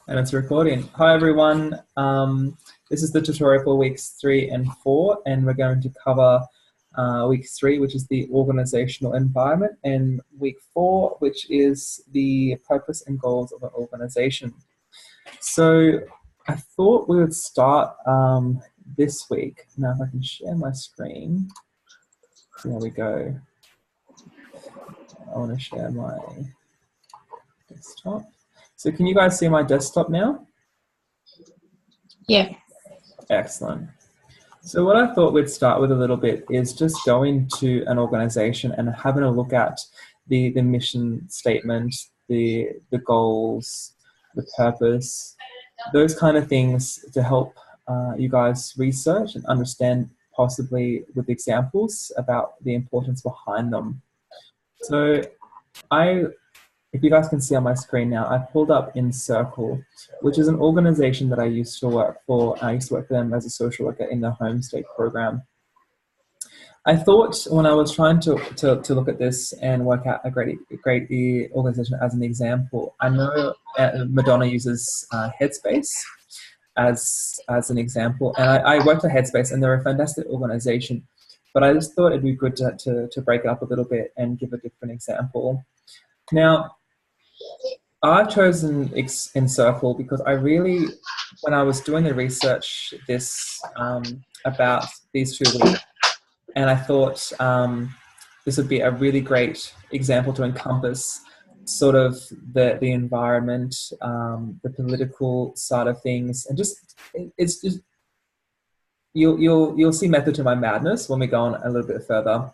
And it's recording. Hi everyone. This is the tutorial for weeks 3 and 4, and we're going to cover week 3, which is the organizational environment, and week 4, which is the purpose and goals of an organization. So I thought we would start this week. Now, if I can share my screen. There we go. I want to share my desktop. So can you guys see my desktop now? Yeah. Excellent. So what I thought we'd start with a little bit is just going to an organization and having a look at the mission statement, the goals, the purpose, those kind of things to help you guys research and understand, possibly with examples, about the importance behind them. So if you guys can see on my screen now, I pulled up Encircle, which is an organization that I used to work for. I used to work for them as a social worker in the Homestay program. I thought when I was trying to look at this and work out a great organization as an example, I know Madonna uses Headspace as an example, and I worked at Headspace, and they're a fantastic organization, but I just thought it'd be good to break it up a little bit and give a different example. Now, I've chosen Encircle because when I was doing the research about these 2 weeks, and I thought this would be a really great example to encompass sort of the environment, the political side of things, and it's just you'll see method to my madness when we go on a little bit further.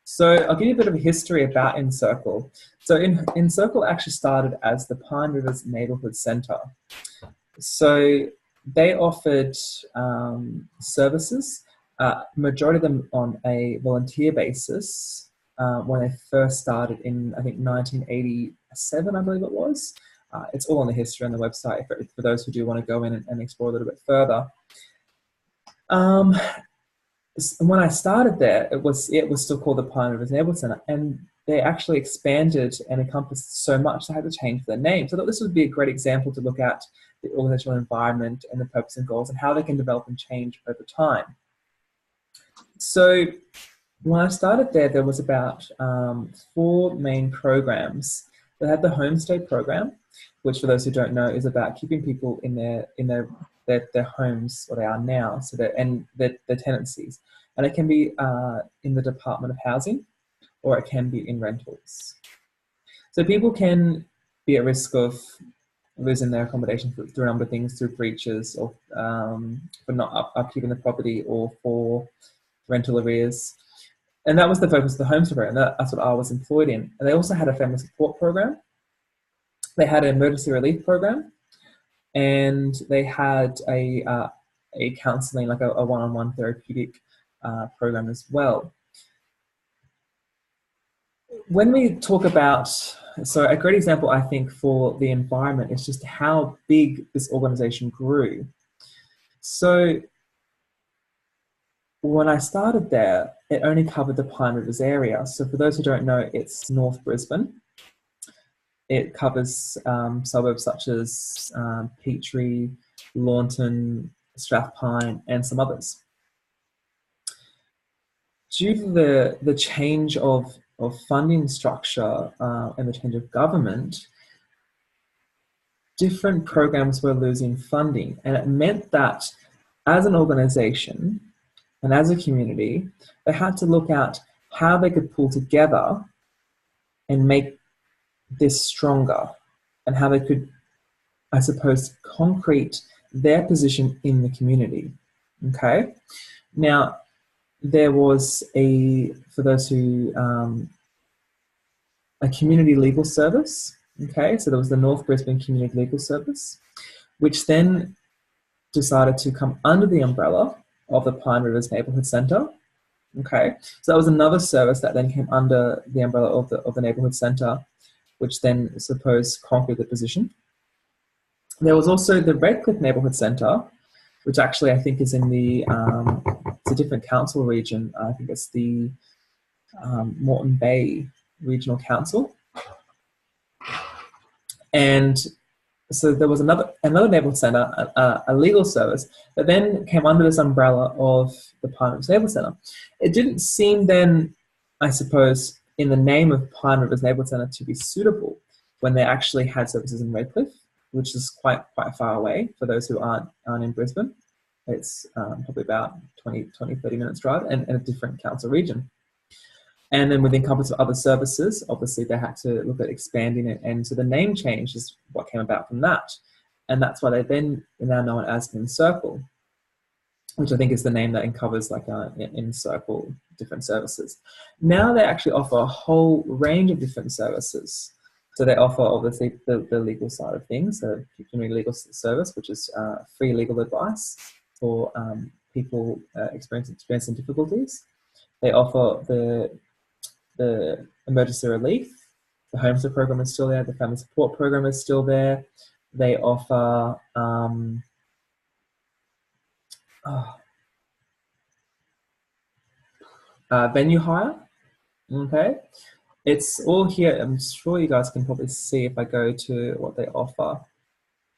So I'll give you a bit of a history about Encircle. So Encircle actually started as the Pine Rivers Neighborhood Center. So they offered services, majority of them on a volunteer basis, when they first started in, I think, 1987, I believe it was. It's all on the history on the website for those who do want to go in and explore a little bit further. When I started there, it was still called the Pine Rivers Neighborhood Center, and they actually expanded and encompassed so much they had to change their name. So I thought this would be a great example to look at the organizational environment and the purpose and goals and how they can develop and change over time. So when I started there was about 4 main programs. They had the Homestay program, which, for those who don't know, is about keeping people in their homes where they are now, so their tenancies, and it can be in the Department of Housing, or it can be in rentals. So people can be at risk of losing their accommodation through a number of things, through breaches, or for not upkeeping the property, or for rental arrears. And that was the focus of the Homestay program. That's what I was employed in. And they also had a family support program. They had an emergency relief program, and they had a counseling, like a one-on-one therapeutic program as well. When we talk about, so a great example, I think, for the environment is just how big this organization grew. So when I started there, it only covered the Pine Rivers area. So for those who don't know, it's North Brisbane. It covers suburbs such as Petrie, Launton, Strathpine, and some others. Due to the change of funding structure and the change of government, different programs were losing funding, and it meant that as an organization and as a community, they had to look at how they could pull together and make this stronger, and how they could, I suppose, concrete their position in the community. Okay, now there was for those who, a community legal service. Okay, so there was the North Brisbane Community Legal Service, which then decided to come under the umbrella of the Pine Rivers Neighborhood Center. Okay, so that was another service that then came under the umbrella of the Neighborhood Center, which then, suppose, conquered the position. There was also the Redcliffe Neighbourhood Centre, which actually I think is in it's a different council region. I think it's the Moreton Bay Regional Council. And so there was another Naval Centre, a legal service, that then came under this umbrella of the Pine Rivers Naval Centre. It didn't seem then, I suppose, in the name of Pine Rivers Naval Centre to be suitable when they actually had services in Redcliffe, which is quite far away for those who aren't in Brisbane. It's probably about 30 minutes drive, and a different council region. And then within compass of other services, obviously they had to look at expanding it. And so the name change is what came about from that. And that's why they then are now known as Encircle, which I think is the name that covers like Encircle different services. Now they actually offer a whole range of different services. So they offer obviously the legal side of things, so community legal service, which is free legal advice for people experiencing difficulties. They offer the emergency relief. The homestead program is still there. The family support program is still there. They offer venue hire. Okay, it's all here. I'm sure you guys can probably see if I go to what they offer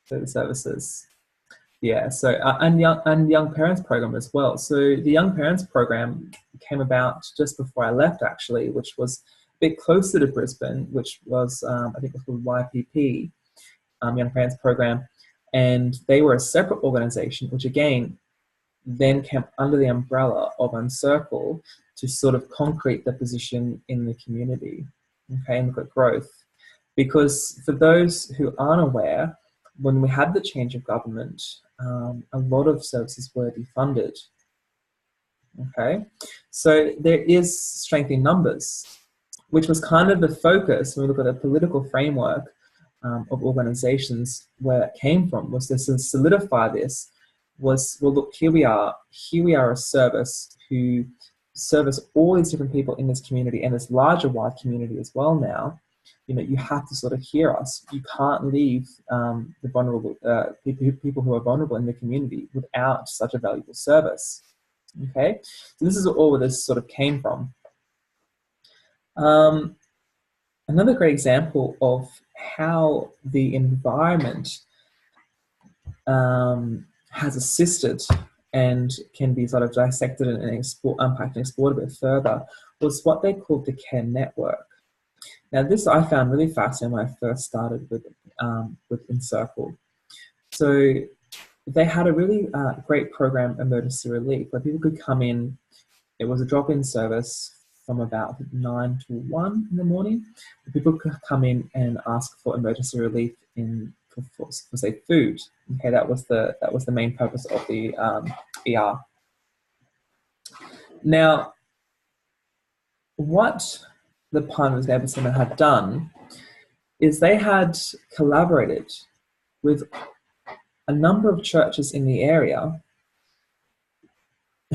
for the services. Yeah, so and young parents program as well. So the young parents program came about just before I left, actually, which was a bit closer to Brisbane, which was I think it was called YPP, Young Parents Program, and they were a separate organisation, which again then came under the umbrella of Encircle to sort of concrete the position in the community, okay, and look at growth. Because for those who aren't aware, when we had the change of government, a lot of services were defunded. Okay, so there is strength in numbers, which was kind of the focus when we look at the political framework of organisations. Where it came from was to solidify this. Was, well, look, here we are a service who service all these different people in this community and this larger wide community as well now. You know, you have to sort of hear us. You can't leave the vulnerable people who are vulnerable in the community without such a valuable service. Okay, so this is all where this sort of came from. Another great example of how the environment has assisted and can be sort of dissected and unpacked and explored a bit further was what they called the care network. Now, this I found really fascinating when I first started with Encircle. So they had a really great program, Emergency Relief, where people could come in. It was a drop-in service from about 9 to 1 in the morning. People could come in and ask for emergency relief for say food. Okay, that was the main purpose of the ER. Now, what the Pine Rivers Naval Centre had done is they had collaborated with a number of churches in the area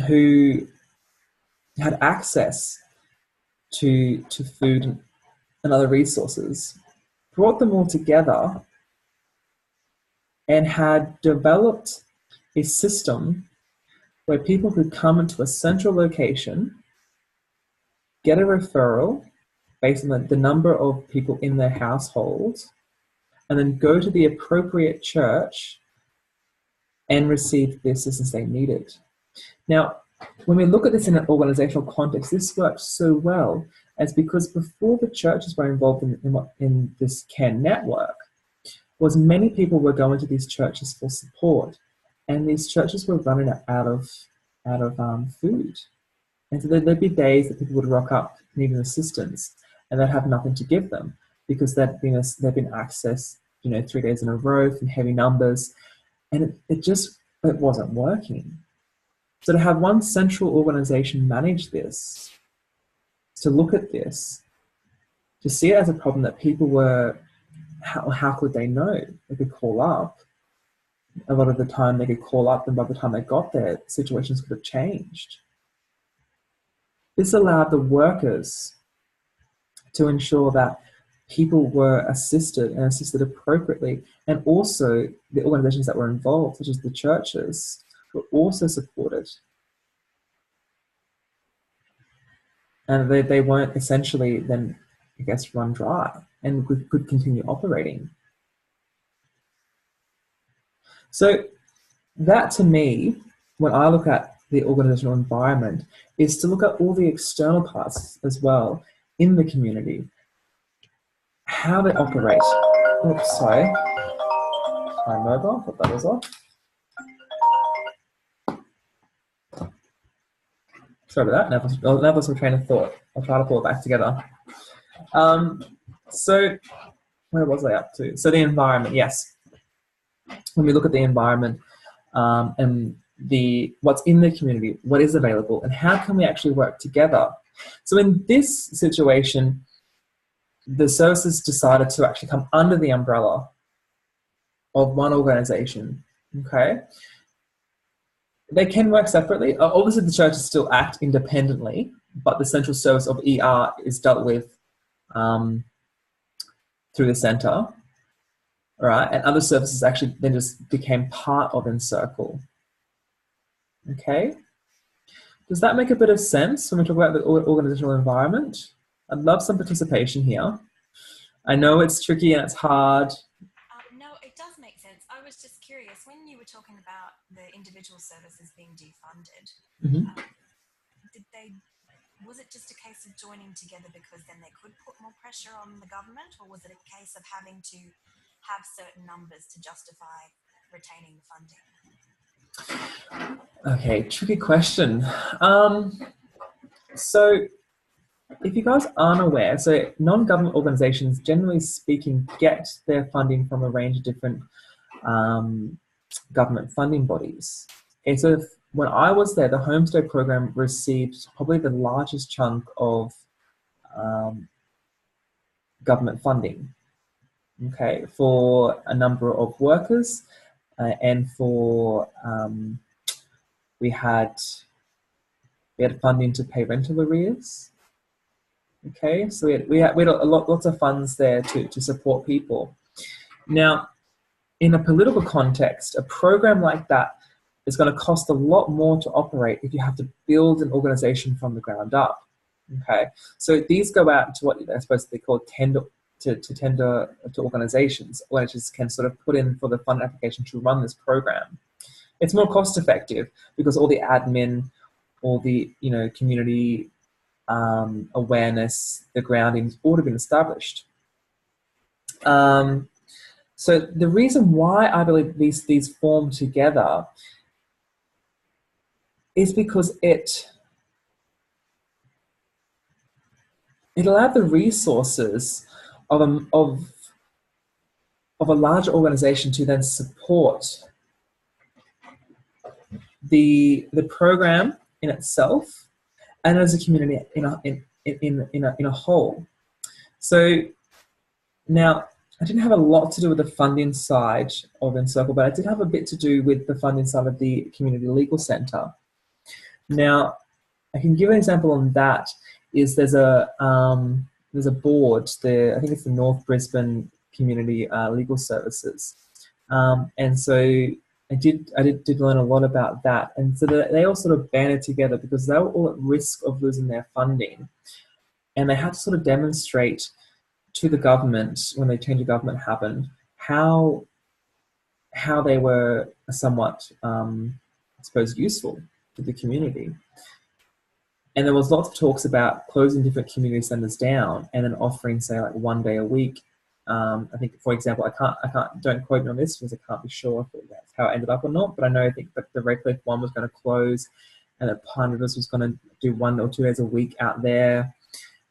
who had access to food and other resources, brought them all together and had developed a system where people could come into a central location, get a referral based on the number of people in their household, and then go to the appropriate church and receive the assistance they needed. Now, when we look at this in an organizational context, this works so well as because before the churches were involved in this care network, was many people were going to these churches for support, and these churches were running out of food. And so there'd be days that people would rock up needing assistance, and they'd have nothing to give them because they'd been accessed, 3 days in a row from heavy numbers, and it wasn't working. So to have one central organization manage this, to look at this, to see it as a problem that people were, how could they know? They could call up. A lot of the time they could call up, and by the time they got there, situations could have changed. This allowed the workers to ensure that people were assisted and assisted appropriately, and also the organizations that were involved, such as the churches, were also supported. And they weren't essentially then, I guess, run dry and could continue operating. So that to me, when I look at the organizational environment, is to look at all the external parts as well in the community, how they operate. Oops, sorry. My mobile, thought that was off. Sorry about that. Now I've lost my train of thought. I'll try to pull it back together. So where was I up to? So the environment, yes. When we look at the environment and what's in the community, what is available, and how can we actually work together? So in this situation, the services decided to actually come under the umbrella of one organisation. Okay, they can work separately. Obviously, the churches still act independently, but the central service of ER is dealt with through the centre, right? And other services actually then just became part of Encircle. Okay, does that make a bit of sense when we talk about the organisational environment? I'd love some participation here. I know it's tricky and it's hard. No, it does make sense. I was just curious, when you were talking about the individual services being defunded, was it just a case of joining together because then they could put more pressure on the government, or was it a case of having to have certain numbers to justify retaining the funding? Okay, tricky question. So if you guys aren't aware, so non-government organizations, generally speaking, get their funding from a range of different government funding bodies. Okay, so when I was there, the Homestay program received probably the largest chunk of government funding, okay, for a number of workers, and for we had funding to pay rental arrears. Okay, so we had lots of funds there to support people. Now, in a political context, a program like that is going to cost a lot more to operate if you have to build an organization from the ground up. Okay, so these go out to what I suppose they call tender to organizations. Organizations can sort of put in for the fund application to run this program. It's more cost effective because all the admin, all the community awareness, the grounding's already been established. So the reason why I believe these form together is because it allowed the resources of a larger organization to then support the program in itself and as a community in a whole. So now, I didn't have a lot to do with the funding side of Encircle, but I did have a bit to do with the funding side of the Community Legal Centre. Now, I can give an example on that. Is there's a board there. I think it's the North Brisbane Community Legal Services, and so I did learn a lot about that. And so they all sort of banded together because they were all at risk of losing their funding, and they had to sort of demonstrate to the government when the change of government happened how they were somewhat, I suppose, useful to the community. And there was lots of talks about closing different community centres down and then offering, say, like 1 day a week. I think, for example, I can't, don't quote me on this because I can't be sure if that's how it ended up or not. But I think that the Redcliffe one was going to close, and that Pine Rivers was going to do 1 or 2 days a week out there.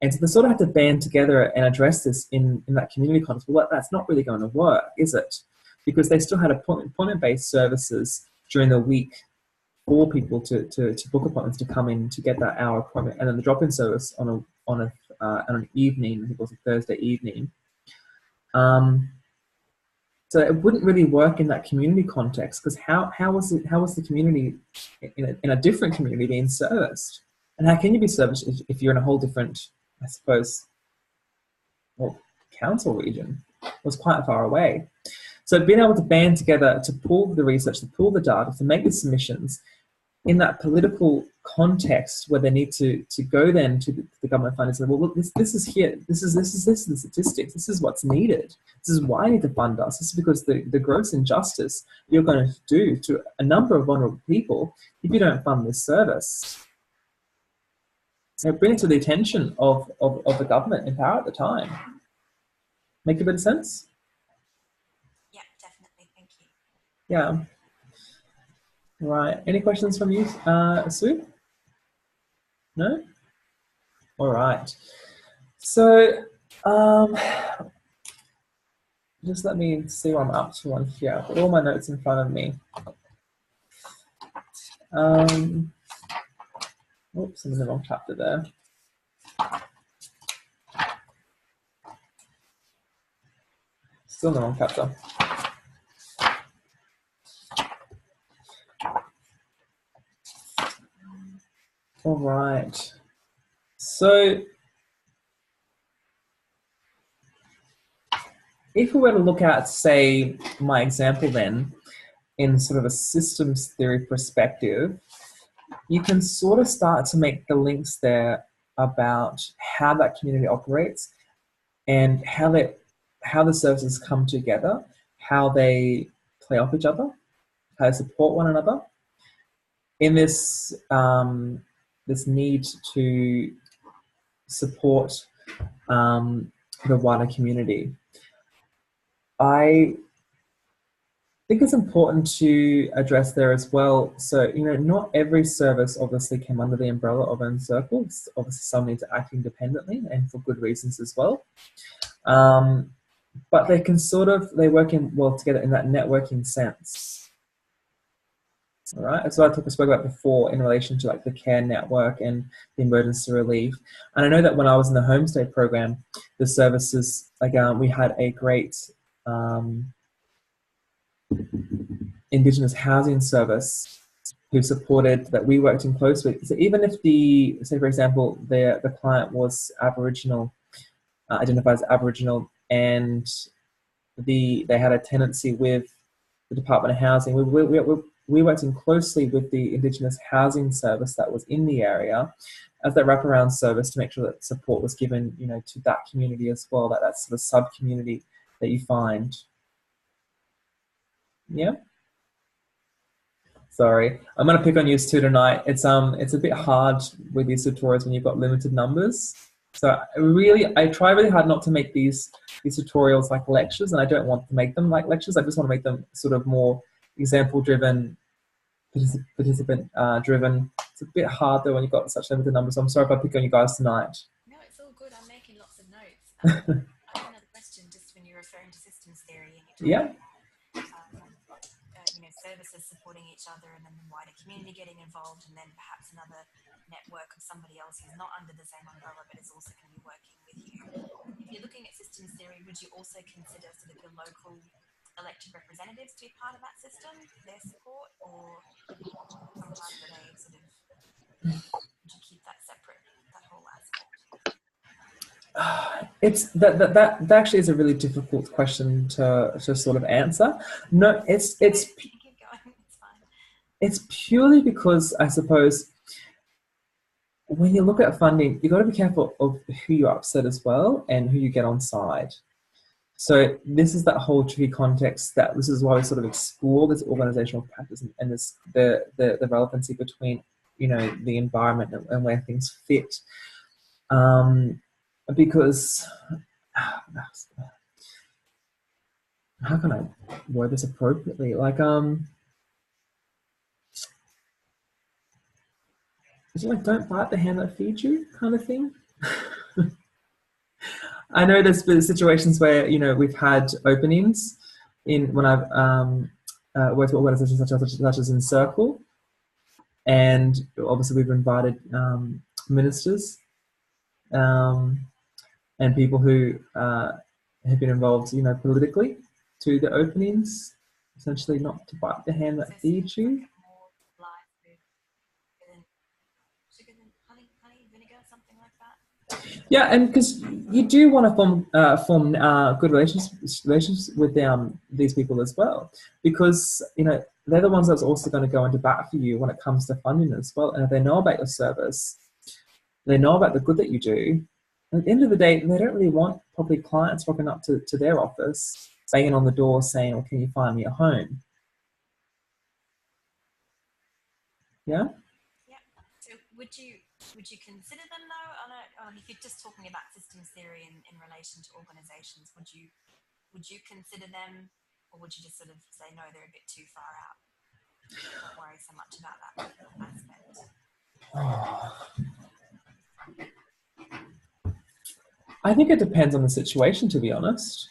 And so they sort of had to band together and address this in that community context. Well, that's not really going to work, is it? Because they still had appointment-based services during the week for people to book appointments to come in to get that hour appointment, and then the drop-in service on an evening. I think it was a Thursday evening. So it wouldn't really work in that community context because how was the community in a different community being serviced, and how can you be serviced if you're in a whole different, I suppose, council region? It was quite far away. So being able to band together to pull the research, to pull the data, to make the submissions, in that political context where they need to go then to the government fund and say, well, look, this is here, this is the statistics, this is what's needed, this is why you need to fund us, this is because the gross injustice you're going to do to a number of vulnerable people if you don't fund this service. So bring it to the attention of the government in power at the time. Make a bit of sense? Yeah, definitely. Thank you. Yeah. Right. Any questions from you, Sue? No? All right. So just let me see what I'm up to on here. I've got all my notes in front of me. Oops, I'm in the wrong chapter there. Still in the wrong chapter. All right. So if we were to look at, say, my example then, in sort of a systems theory perspective, you can sort of start to make the links there about how that community operates and how the services come together, how they play off each other, how they support one another in this this need to support the wider community. I think it's important to address there as well. So, not every service obviously came under the umbrella of Encircle. Obviously, some need to act independently and for good reasons as well. But they can they work in well together in that networking sense. All right, that's what I spoke about before in relation to like the care network and the emergency relief. And I know that when I was in the homestay program, the services, like we had a great Indigenous housing service who supported, that we worked in close with. So even if say for example, the client was Aboriginal, identified as Aboriginal, and they had a tenancy with the Department of Housing, we worked in closely with the Indigenous housing service that was in the area as that wraparound service to make sure that support was given, to that community as well, that sort of sub-community that you find. Yeah. Sorry, I'm gonna pick on you too tonight. It's a bit hard with these tutorials when you've got limited numbers. So I try really hard not to make these tutorials like lectures, and I don't want to make them like lectures. I just want to make them sort of more example-driven, participant-driven. It's a bit hard though when you've got such limited numbers. So I'm sorry if I pick on you guys tonight. No, it's all good. I'm making lots of notes. I have another question just when you're referring to systems theory and you're talking services supporting each other and then the wider community getting involved, and then perhaps another network of somebody else who's not under the same umbrella but is also going to be working with you. If you're looking at systems theory, would you also consider sort of your local elected representatives to be part of that system, their support, or sometimes are they sort of, would you keep that separate, that whole aspect? It's that actually is a really difficult question to sort of answer. No, it's it's purely because I suppose when you look at funding, you've got to be careful of who you upset as well and who you get on side. So this is that whole tricky context, that this is why we sort of explore this organizational practice and this the relevancy between the environment and where things fit. Because how can I word this appropriately? Like is it like don't bite the hand that feeds you kind of thing? I know there's been situations where we've had openings when I've worked with organizations such as Encircle, and obviously we've invited ministers and people who have been involved, politically, to the openings. Essentially, not to bite the hand that feeds you. Yeah, and because you do want to form good relationships with these people as well, because they're the ones that's also going to go into bat for you when it comes to funding as well. And if they know about your service, they know about the good that you do, at the end of the day, they don't really want probably clients rocking up to their office, banging on the door saying, "Oh, can you find me a home?" Yeah? Yeah. So would you consider them though? If you're just talking about systems theory in relation to organisations, would you consider them, or would you just sort of say no, they're a bit too far out? Don't worry so much about that aspect. I think it depends on the situation, to be honest.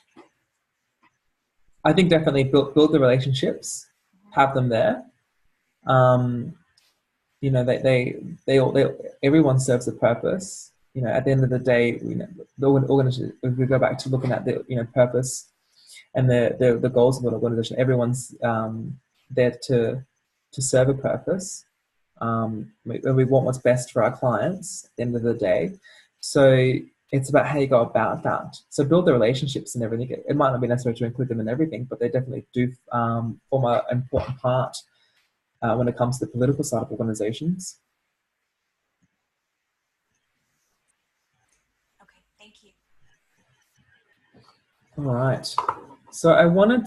I think definitely build the relationships, have them there. You know, everyone serves a purpose. You know, at the end of the day, you know, the organization, if we go back to looking at the, you know, purpose and the goals of an organization, everyone's there to serve a purpose. We want what's best for our clients at the end of the day. So it's about how you go about that. So build the relationships and everything. It might not be necessary to include them in everything, but they definitely do form an important part when it comes to the political side of organizations. Okay, thank you. All right. So I wanted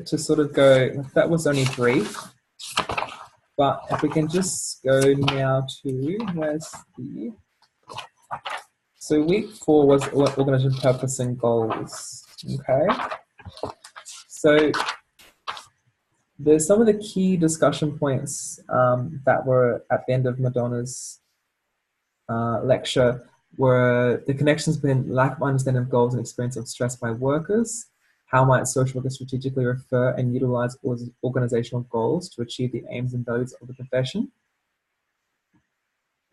to sort of go, that was only brief, but if we can just go now to, so week 4 was organization purpose and goals. Okay. So there's some of the key discussion points that were at the end of Madonna's lecture were the connections between lack of understanding of goals and experience of stress by workers. How might social workers strategically refer and utilize organizational goals to achieve the aims and values of the profession?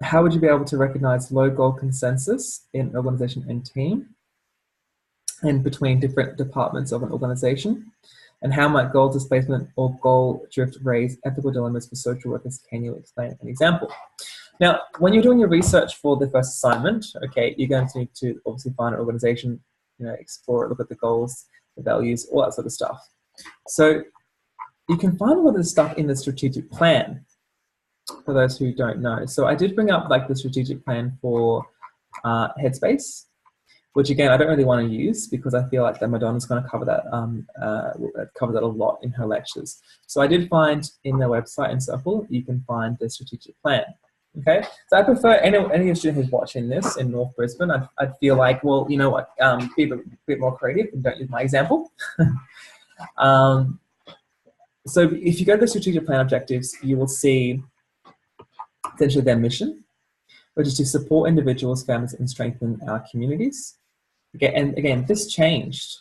How would you be able to recognize low goal consensus in an organization and team and between different departments of an organization? And how might goal displacement or goal drift raise ethical dilemmas for social workers? Can you explain an example? Now, when you're doing your research for the first assignment, okay, you're going to need to obviously find an organization, you know, explore it, look at the goals, the values, all that sort of stuff. So you can find a lot of this stuff in the strategic plan, for those who don't know. So I did bring up like the strategic plan for Headspace, which again, I don't really want to use because I feel like that Madonna's going to cover that, cover that a lot in her lectures. So I did find in their website in Circle, you can find the strategic plan. Okay, so I prefer any student who's watching this in North Brisbane, I'd feel like, well, you know what, be a bit more creative and don't use my example. So if you go to the strategic plan objectives, you will see essentially their mission, which is to support individuals, families, and strengthen our communities. Okay, and again, this changed.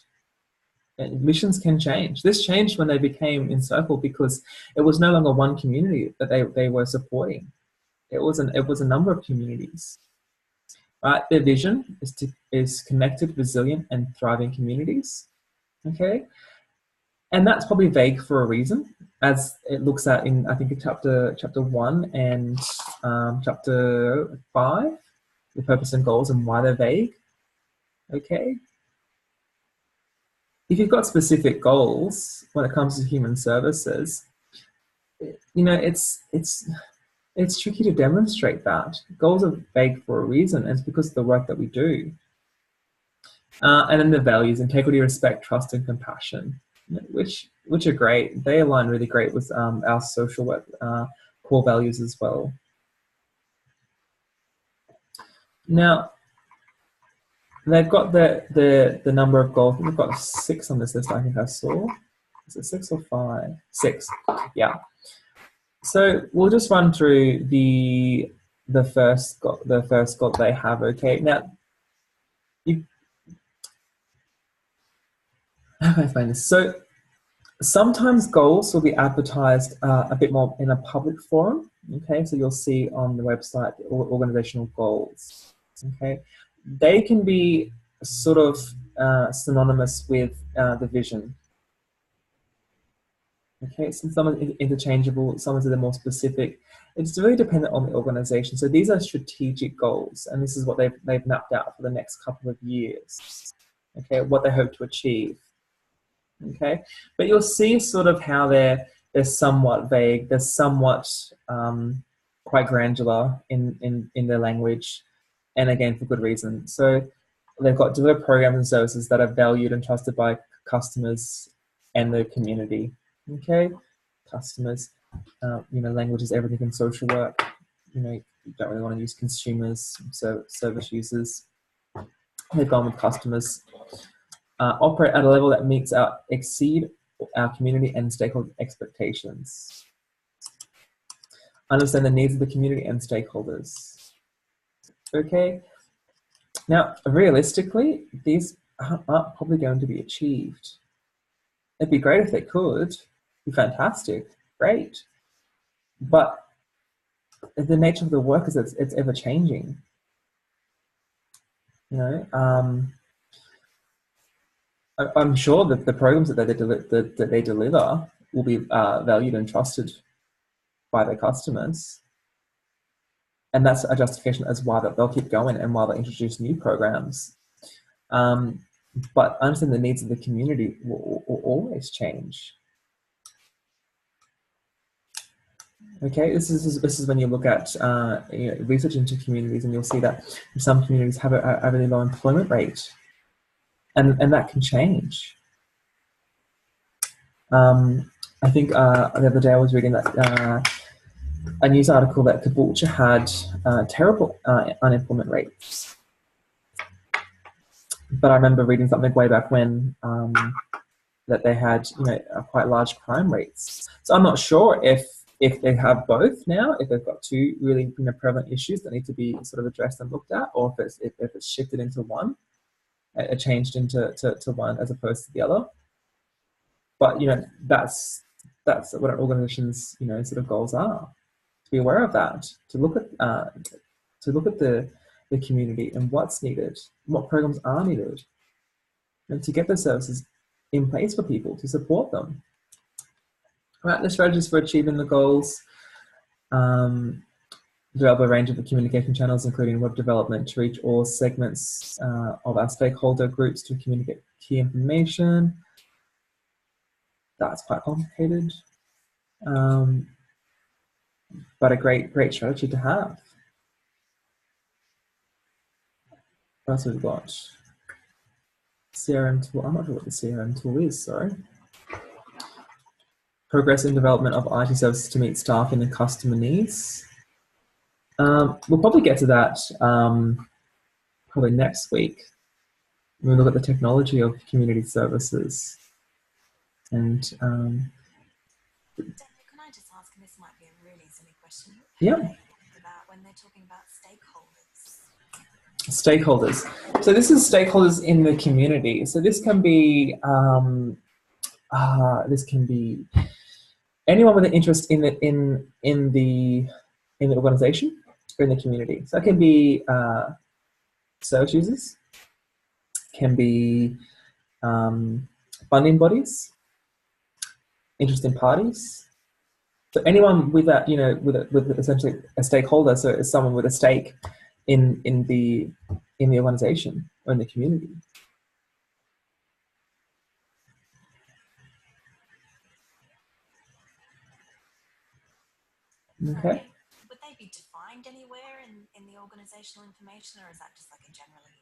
Missions can change. This changed when they became in Circle because it was no longer one community that they were supporting. It was a number of communities. Right? Their vision is connected, resilient, and thriving communities. Okay, and that's probably vague for a reason, as it looks at in I think in chapter 1 and chapter 5, the purpose and goals and why they're vague. Okay, if you've got specific goals when it comes to human services, you know it's tricky to demonstrate that. Goals are vague for a reason, and it's because of the work that we do. And then the values: integrity, respect, trust, and compassion, which are great. They align really great with our social work core values as well. Now, they've got the number of goals. They've got 6 on this list. I think I saw. Is it 6 or 5? 6. Yeah. So we'll just run through the first goal they have. Okay. Now, how can I explain this? So sometimes goals will be advertised a bit more in a public forum. Okay, so you'll see on the website organizational goals. Okay, they can be sort of synonymous with the vision. Okay, so some are interchangeable, some are more specific. It's really dependent on the organization. So these are strategic goals, and this is what they've mapped out for the next couple of years. Okay, what they hope to achieve. Okay, but you'll see sort of how they're they're somewhat vague, they're somewhat quite granular in their language, and again, for good reason. So they've got delivered programs and services that are valued and trusted by customers and the community. Okay, customers, language is everything in social work. You don't really want to use consumers, so service users. They've gone with customers. Operate at a level that exceed our community and stakeholder expectations. Understand the needs of the community and stakeholders. Okay. Now, realistically, these aren't probably going to be achieved. It'd be great if they could. It'd be fantastic. Great. But the nature of the work is it's ever changing. I'm sure that the programs that they deliver will be valued and trusted by their customers. And that's a justification as why they'll keep going and why they'll introduce new programs. But understand the needs of the community will always change. Okay, this is when you look at research into communities, and you'll see that some communities have a really low employment rate, and that can change. I think the other day I was reading that a news article that Caboolture had terrible unemployment rates, but I remember reading something way back when that they had quite large crime rates. So I'm not sure if they have both now, if they've got two really prevalent issues that need to be sort of addressed and looked at, or if it's shifted into one, it changed into one as opposed to the other. But that's what an organization's sort of goals are. To be aware of that, to look at the community and what's needed, what programs are needed, and to get the services in place for people to support them. Right, the strategies for achieving the goals. Develop a range of communication channels, including web development, to reach all segments of our stakeholder groups to communicate key information. That's quite complicated, but a great strategy to have. What else have we got? CRM tool. I'm not sure what the CRM tool is, sorry. Progress in development of IT services to meet staffing and customer needs. We'll probably get to that probably next week when we look at the technology of community services. And Daniel, can I just ask, and this might be a really silly question, yeah, about when they're talking about stakeholders? Stakeholders. So this is stakeholders in the community. So this can be anyone with an interest in the organization or in the community. So that can be service users, can be funding bodies, interested parties. So anyone with that, with essentially a stakeholder, so it's someone with a stake in the organization or in the community. Okay. Would they be defined anywhere in the organisational information, or is that just like a generally?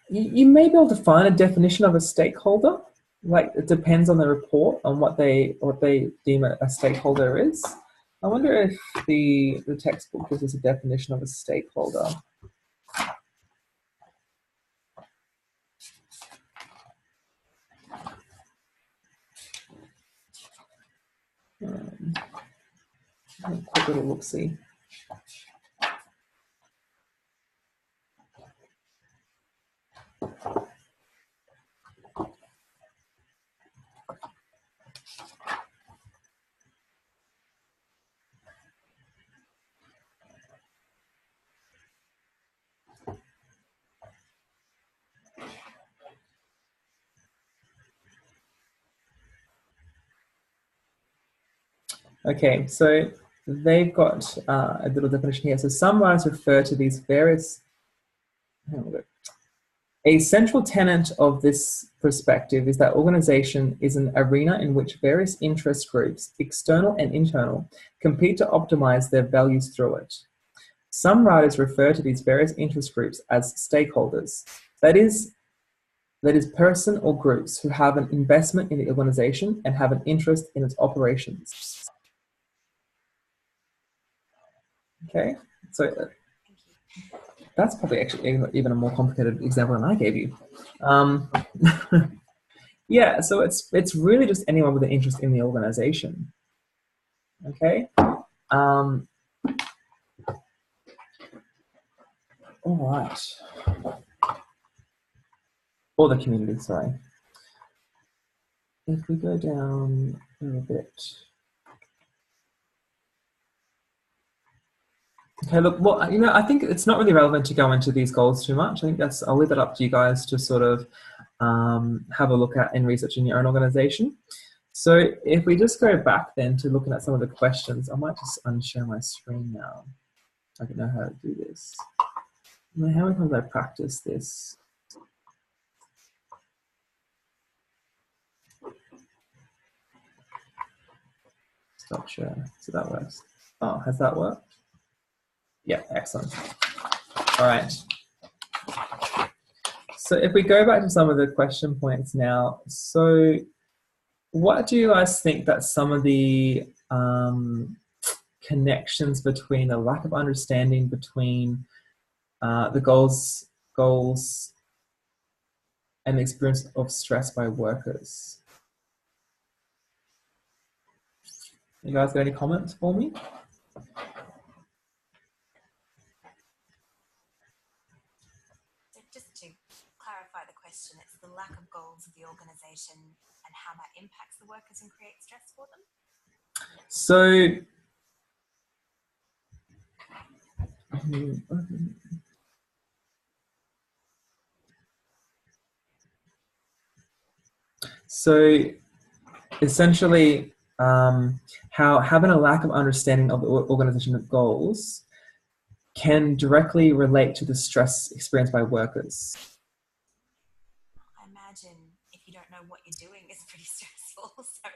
You may be able to find a definition of a stakeholder. Like, it depends on the report on what they deem a stakeholder is. I wonder if the textbook gives us a definition of a stakeholder. Quick little look-see. Okay, so they've got a little definition here. So some writers refer to these various A central tenet of this perspective is that organization is an arena in which various interest groups, external and internal, compete to optimize their values through it. Some writers refer to these various interest groups as stakeholders. That is person or groups who have an investment in the organization and have an interest in its operations. Okay, so that's probably actually even a more complicated example than I gave you. Yeah, so it's really just anyone with an interest in the organization. Okay. All right. Or the community, sorry. If we go down a little bit. Okay, look, well, I think it's not really relevant to go into these goals too much. I think I'll leave that up to you guys to sort of have a look at in researching your own organization. So if we just go back then to looking at some of the questions, I might just unshare my screen now. I don't know how to do this. How many times I practice this? Stop share. So that works. Oh, has that worked? Yeah, excellent. All right. So if we go back to some of the question points now, so what do you guys think that some of the connections between the lack of understanding between the goals and the experience of stress by workers? You guys got any comments for me? So just to clarify the question, it's the lack of goals of the organisation and how that impacts the workers and creates stress for them? So essentially, how having a lack of understanding of the organizational goals can directly relate to the stress experienced by workers. I imagine if you don't know what you're doing, it's pretty stressful. So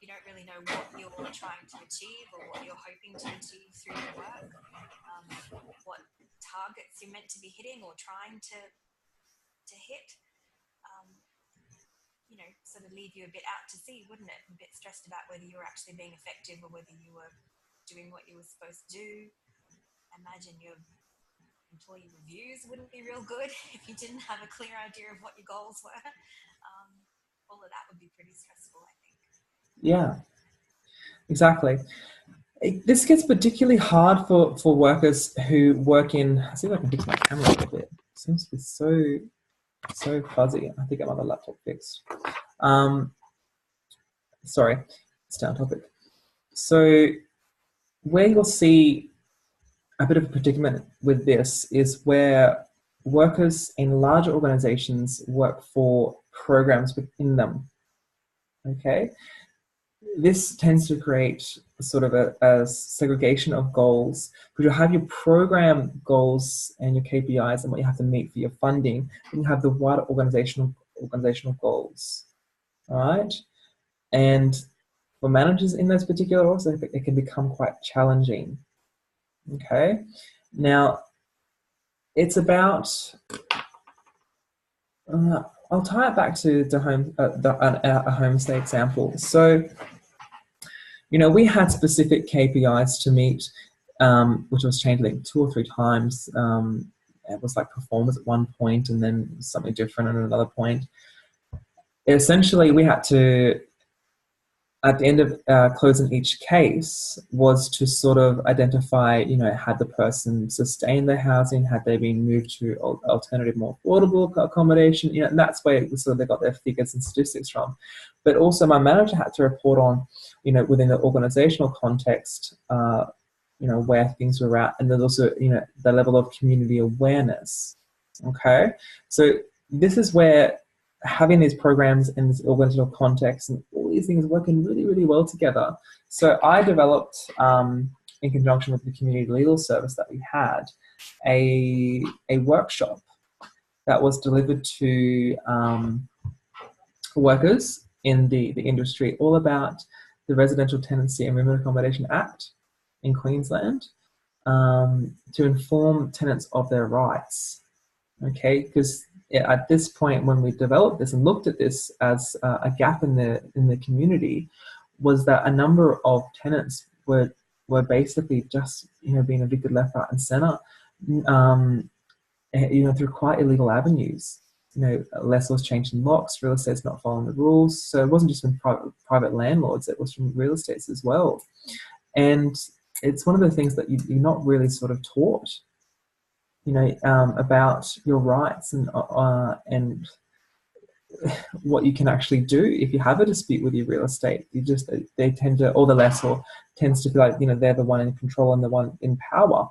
you don't really know what you're trying to achieve or what you're hoping to achieve through your work, what targets you're meant to be hitting or trying to hit. Sort of leave you a bit out to sea, wouldn't it? A bit stressed about whether you were actually being effective or whether you were doing what you were supposed to do. I imagine your employee reviews wouldn't be real good if you didn't have a clear idea of what your goals were. All of that would be pretty stressful, I think. Yeah, exactly. This gets particularly hard for workers who work in, I'll see if I can fix my camera a little bit. It seems to be so fuzzy. I think I have my laptop fixed. Sorry, it's down topic. So where you'll see a bit of a predicament with this is where workers in larger organizations work for programs within them. Okay, this tends to create sort of a segregation of goals, because you have your program goals and your KPIs and what you have to meet for your funding, and you have the wider organizational goals. All right, and for managers in those particular roles, it can become quite challenging. Okay, now it's about. I'll tie it back to a homestay example. So, we had specific KPIs to meet, which was changed like 2 or 3 times. It was like performance at one point and then something different at another point. Essentially, we had to, at the end of closing each case, was to sort of identify, had the person sustained their housing, had they been moved to alternative, more affordable accommodation, and that's where they got their figures and statistics from. But also my manager had to report on, within the organizational context, where things were at, and then also, the level of community awareness. Okay, so this is where having these programs in this organizational context and all these things working really, really well together. So I developed, in conjunction with the community legal service that we had, a workshop that was delivered to workers in the industry, all about the Residential Tenancy and Room Accommodation Act in Queensland, to inform tenants of their rights. Okay, because at this point, when we developed this and looked at this as a gap in the community, was that a number of tenants were basically just being evicted left, right, and centre, through quite illegal avenues. Lessors changing locks, real estate's not following the rules. So it wasn't just from private landlords; it was from real estates as well. And it's one of the things that you're not really sort of taught, about your rights and what you can actually do if you have a dispute with your real estate. They tend to, or the lessor tends to feel like they're the one in control and the one in power.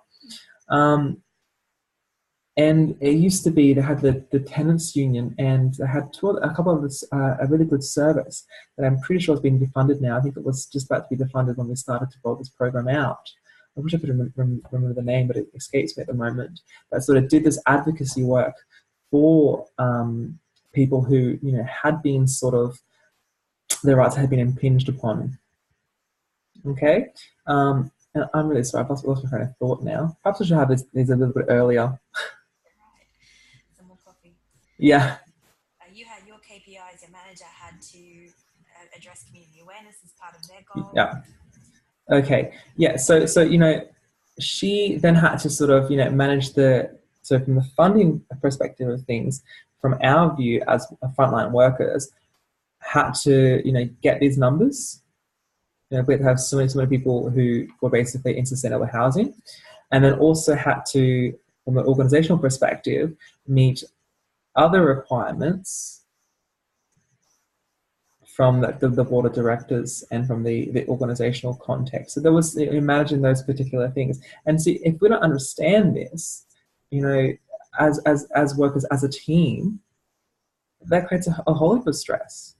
And it used to be they had the tenants union, and they had a couple of a really good service that I'm pretty sure has been defunded now. I think it was just about to be defunded when we started to roll this program out. I wish I could remember the name, but it escapes me at the moment. That sort of did this advocacy work for people who had been sort of, their rights had been impinged upon. Okay, and I'm really sorry. I've lost my train of thought now. Perhaps I should have these a little bit earlier. Some more coffee. Yeah. You had your KPIs. Your manager had to address community awareness as part of their goal. Yeah. Okay. Yeah. So she then had to sort of manage so from the funding perspective of things, from our view as frontline workers, had to get these numbers. We had to have so many people who were basically in sustainable housing, and then also had to, from an organisational perspective, meet other requirements from the board of directors and from the organisational context. So there was managing those particular things. And see, if we don't understand this, as workers, as a team, that creates a whole heap of stress.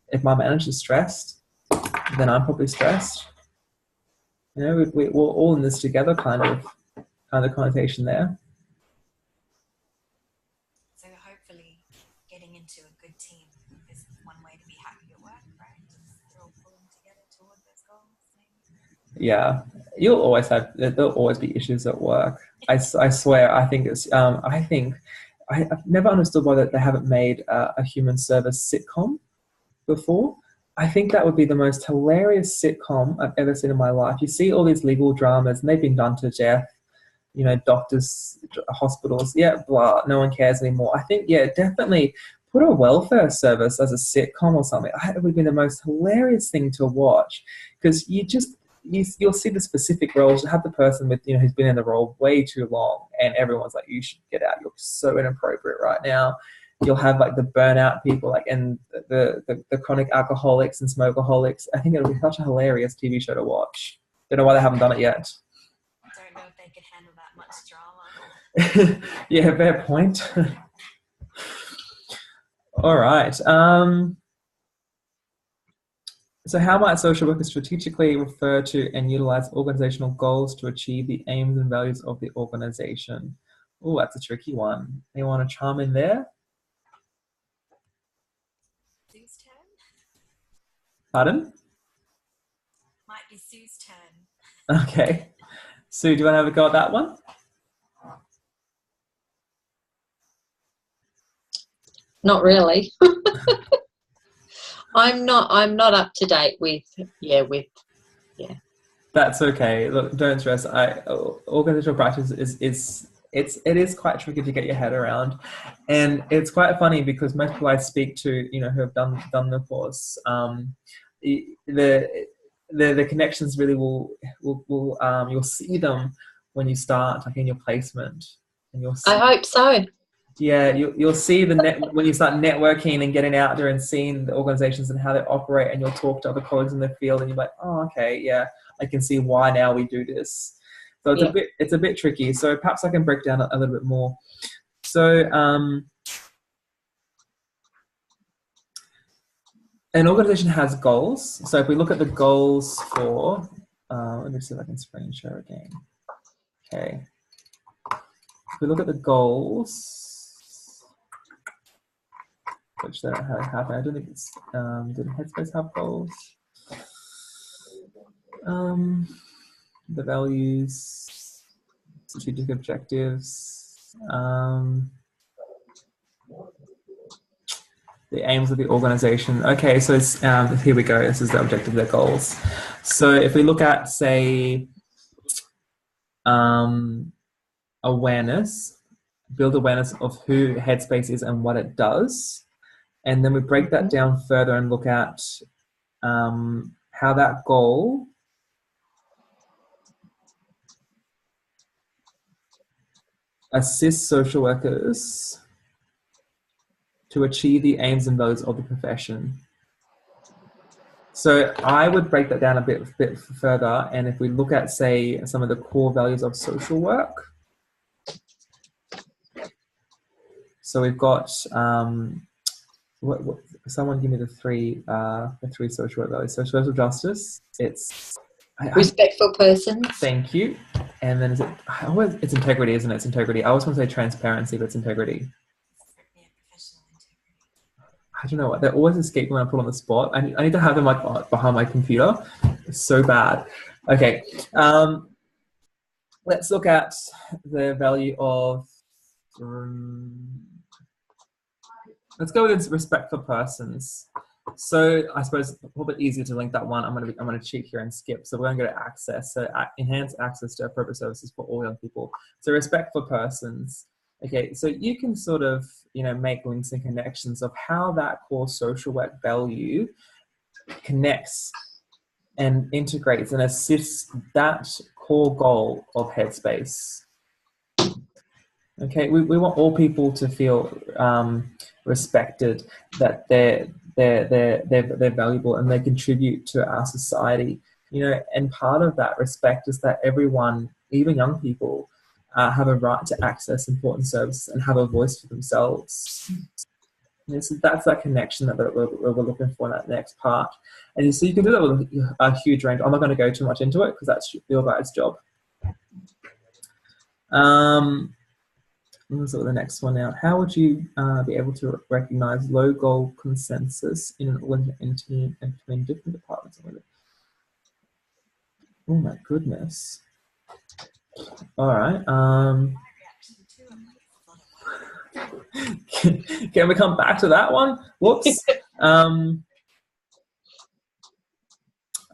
If my manager's stressed, then I'm probably stressed. We're all in this together kind of connotation there. So hopefully getting into a good team is one way to be happy at work, right? They're all pulling together toward those goals. Maybe. Yeah, there'll always be issues at work. I swear, I've never understood why they haven't made a human service sitcom before. I think that would be the most hilarious sitcom I've ever seen in my life. You see all these legal dramas, and they've been done to death. Doctors, hospitals, blah, no one cares anymore. I think, definitely put a welfare service as a sitcom or something. It would be the most hilarious thing to watch, because you'll see the specific roles. You have the person with, who's been in the role way too long, and everyone's like, you should get out. You're so inappropriate right now. You'll have like the burnout people, and the chronic alcoholics and smokeaholics. I think it'll be such a hilarious TV show to watch. Don't know why they haven't done it yet. Don't know if they could handle that much drama. Yeah, fair point. All right. So how might social workers strategically refer to and utilize organizational goals to achieve the aims and values of the organization? Oh, that's a tricky one. Anyone want to chime in there? Sue's turn? Pardon? Might be Sue's turn. Okay. Sue, do you want to have a go at that one? Not really. I'm not up to date with. That's okay. Look, don't stress. Organizational practice it is quite tricky to get your head around, and it's quite funny because most people I speak to, who have done the course, the connections really will you'll see them when you start, like in your placement, and you'll see, I hope so. yeah, you'll see when you start networking and getting out there and seeing the organizations and how they operate, and you'll talk to other colleagues in the field, and you're like, oh, okay, yeah, I can see why now we do this. So it's a bit tricky. So perhaps I can break down a little bit more. So an organization has goals. So if we look at the goals for, let me see if I can screen share again. Okay. If we look at the goals, which they don't have. I don't think it's, did Headspace have goals? The values, strategic objectives, the aims of the organization. Okay, so it's, here we go. This is the objective, their goals. So if we look at, say, awareness, build awareness of who Headspace is and what it does. And then we break that down further and look at how that goal assists social workers to achieve the aims and values of the profession. So I would break that down a bit further, and if we look at, say, some of the core values of social work, so we've got someone give me the three social work values. So social justice, it's respectful person. Thank you. And then it's integrity, isn't it? It's integrity. I always want to say transparency, but it's integrity. Yeah, professional integrity. I don't know what, they always escape when I put on the spot. I need to have them like behind my computer. It's so bad. Okay. Let's look at the value of, let's go with respect for persons. So I suppose a little bit easier to link that one. I'm going to cheat here and skip. So we're going to go to access. So enhance access to appropriate services for all young people. So respect for persons. Okay, so you can sort of, make links and connections of how that core social work value connects and integrates and assists that core goal of Headspace. Okay, we want all people to feel respected, that they're valuable and they contribute to our society. And part of that respect is that everyone, even young people, have a right to access important services and have a voice for themselves. So that's that connection that we're looking for in that next part. And so you can do that with a huge range. I'm not going to go too much into it because that's your guys' job. Let's look at the next one now. How would you be able to recognize low goal consensus in an organization team and between different departments? Oh my goodness. All right. Can we come back to that one? Whoops.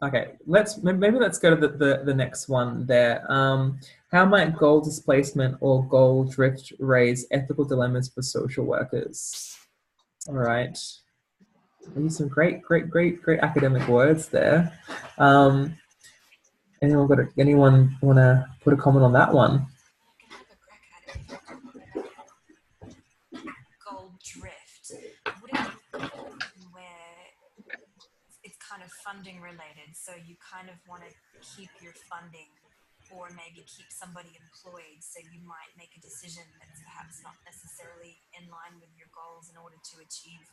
Okay, maybe let's go to the next one there. How might goal displacement or goal drift raise ethical dilemmas for social workers? All right, these some great academic words there. Anyone want to put a comment on that one? I can have a crack at it. Goal drift. Would it be where it's kind of funding related, so you kind of want to keep your funding or maybe keep somebody employed, so you might make a decision that's perhaps not necessarily in line with your goals in order to achieve,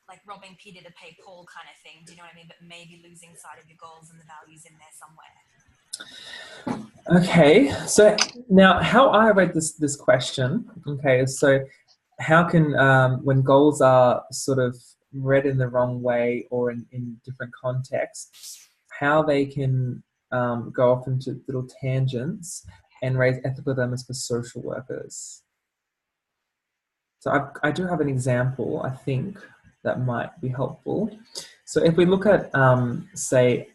like robbing Peter to pay Paul kind of thing, do you know what I mean? But maybe losing sight of your goals and the values in there somewhere. Okay, so now how I read this question, okay, so how can, when goals are sort of read in the wrong way or in different contexts, how they can go off into little tangents and raise ethical dilemmas for social workers. So I do have an example, I think, that might be helpful. So if we look at, say,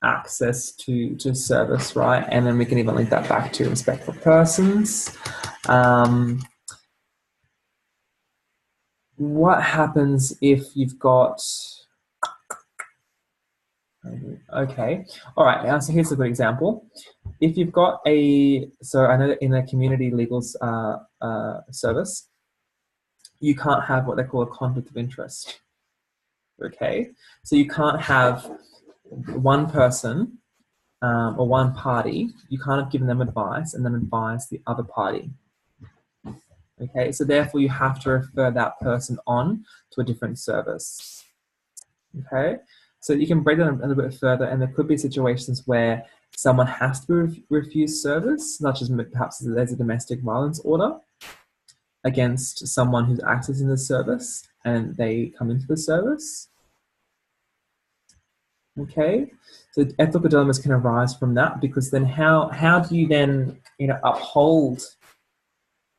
access to service, right? And then we can even link that back to respect for persons. What happens if you've got, okay, all right, so here's a good example. If you've got so I know that in a community legal service, you can't have what they call a conflict of interest, okay? So you can't have one person or one party, you can't have given them advice and then advise the other party. Okay, so therefore you have to refer that person on to a different service. Okay, so you can break that a little bit further, and there could be situations where someone has to refuse service, such as perhaps there's a domestic violence order. against someone who's accessing the service and they come into the service. Okay, so ethical dilemmas can arise from that, because then how do you then uphold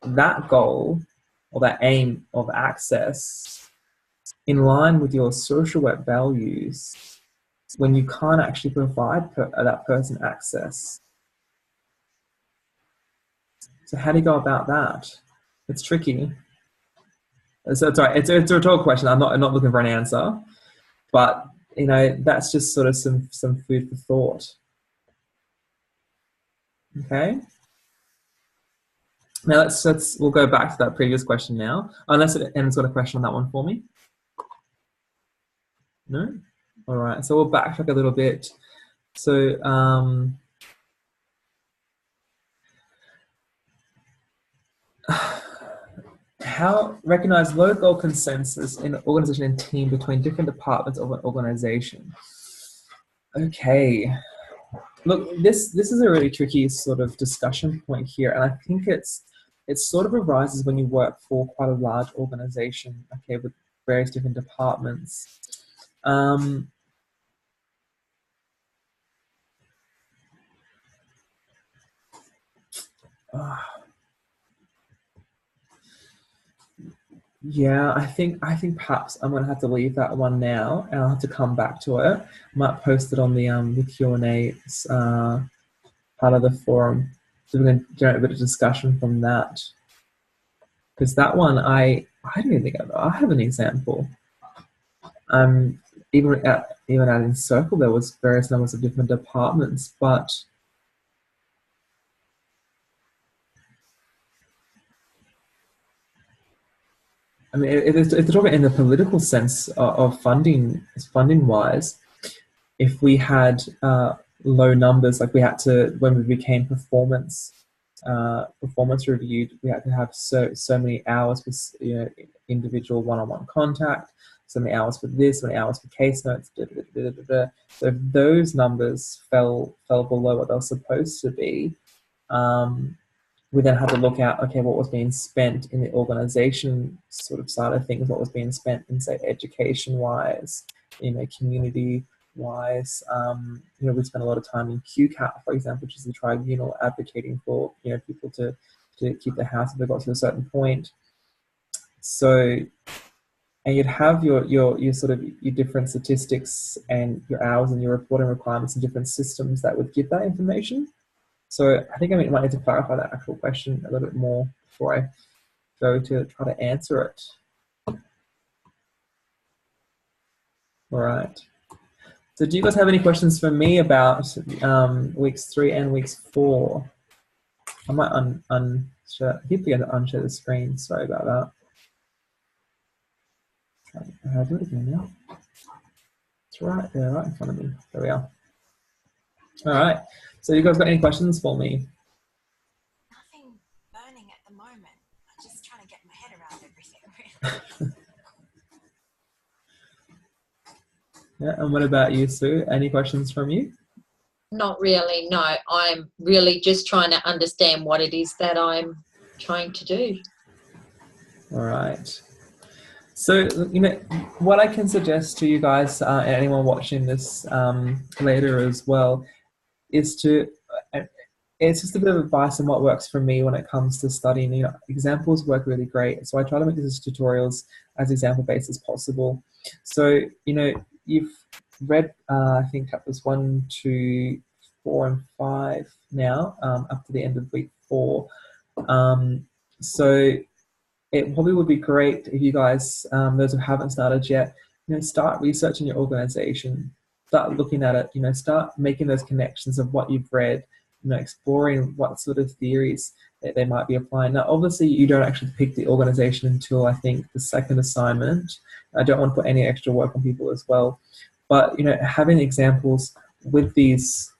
that goal or that aim of access in line with your social web values when you can't actually provide that person access? So how do you go about that? It's tricky. So sorry, it's a rhetorical question. I'm not looking for an answer, but that's just sort of some food for thought. Okay. Now we'll go back to that previous question now. Unless anyone's got a question on that one for me. No? All right. So we'll backtrack a little bit. So how recognize low goal consensus in an organization and team between different departments of an organization? Okay. Look, this is a really tricky sort of discussion point here, and I think it sort of arises when you work for quite a large organization, okay, with various different departments. Yeah, I think perhaps I'm gonna have to leave that one now, and I'll have to come back to it. I might post it on the Q&A part of the forum, so we can generate a bit of discussion from that. Because that one, I don't even think I have an example. Even out in Circle, there was various numbers of different departments, but I mean, if they're talking in the political sense of funding wise, if we had low numbers, like we had to, when we became performance reviewed, we had to have so many hours with individual one-on-one contact, so many hours for this, so many hours for case notes, So if those numbers fell below what they were supposed to be, we then had to look at, okay, what was being spent in the organization sort of side of things, what was being spent in, say, education-wise, community-wise. We spent a lot of time in QCAT, for example, which is the tribunal advocating for, people to keep their house if they got to a certain point. So, and you'd have your sort of your different statistics and your hours and your reporting requirements and different systems that would give that information. So I think I might need to clarify that actual question a little bit more before I go to try to answer it. All right. So do you guys have any questions for me about weeks 3 and weeks 4? I might unshare. I keep forgetting to unshare the screen. Sorry about that. I'll do it again now. It's right there, right in front of me. There we are. All right. So you guys got any questions for me? Nothing burning at the moment. I'm just trying to get my head around everything, really. Yeah, and what about you, Sue? Any questions from you? Not really, no. I'm really just trying to understand what it is that I'm trying to do. All right. So, what I can suggest to you guys and anyone watching this later as well is it's just a bit of advice on what works for me when it comes to studying. Examples work really great. So I try to make these tutorials as example-based as possible. So, you've read, I think chapters 1, 2, 4, and 5 now, up to the end of week 4. So it probably would be great if you guys, those who haven't started yet, start researching your organization, start looking at it, start making those connections of what you've read, exploring what sort of theories that they might be applying. Now, obviously, you don't actually pick the organization until, I think, the second assignment. I don't want to put any extra work on people as well. But, having examples with these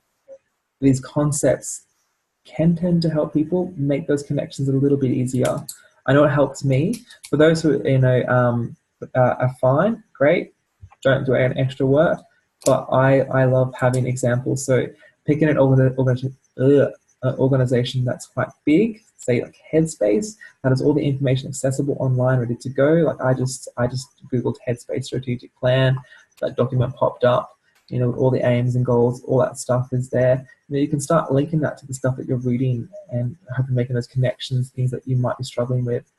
concepts can tend to help people make those connections a little bit easier. I know it helps me. For those who are fine, great, don't do any extra work. But I love having examples. So picking an an organization that's quite big, say like Headspace, that has all the information accessible online, ready to go. Like I just Googled Headspace strategic plan, that document popped up, you know, with all the aims and goals, all that stuff is there. You know, you can start linking that to the stuff that you're reading and hoping making those connections, things that you might be struggling with.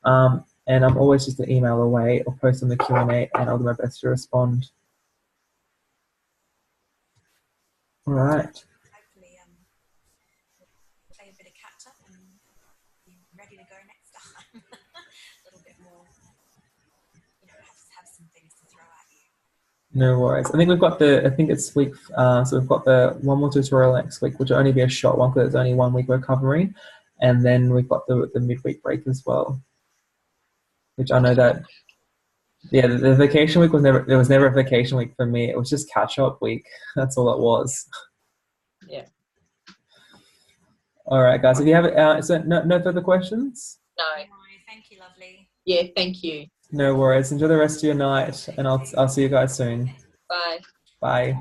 And I'm always just an email away or post on the Q&A, and I'll do my best to respond. All right. Hopefully, we'll play a bit of catch up and be ready to go next time. A little bit more, you know, have some things to throw at you. No worries. I think we've got I think it's week, so we've got the one more tutorial next week, which will only be a short one because it's only 1 week we're covering. And then we've got the midweek break as well, which I know that, yeah, the vacation week there was never a vacation week for me. It was just catch up week. That's all it was. Yeah. All right, guys. If you have so no further questions? No. Thank you, lovely. Yeah, thank you. No worries. Enjoy the rest of your night, and I'll see you guys soon. Bye. Bye.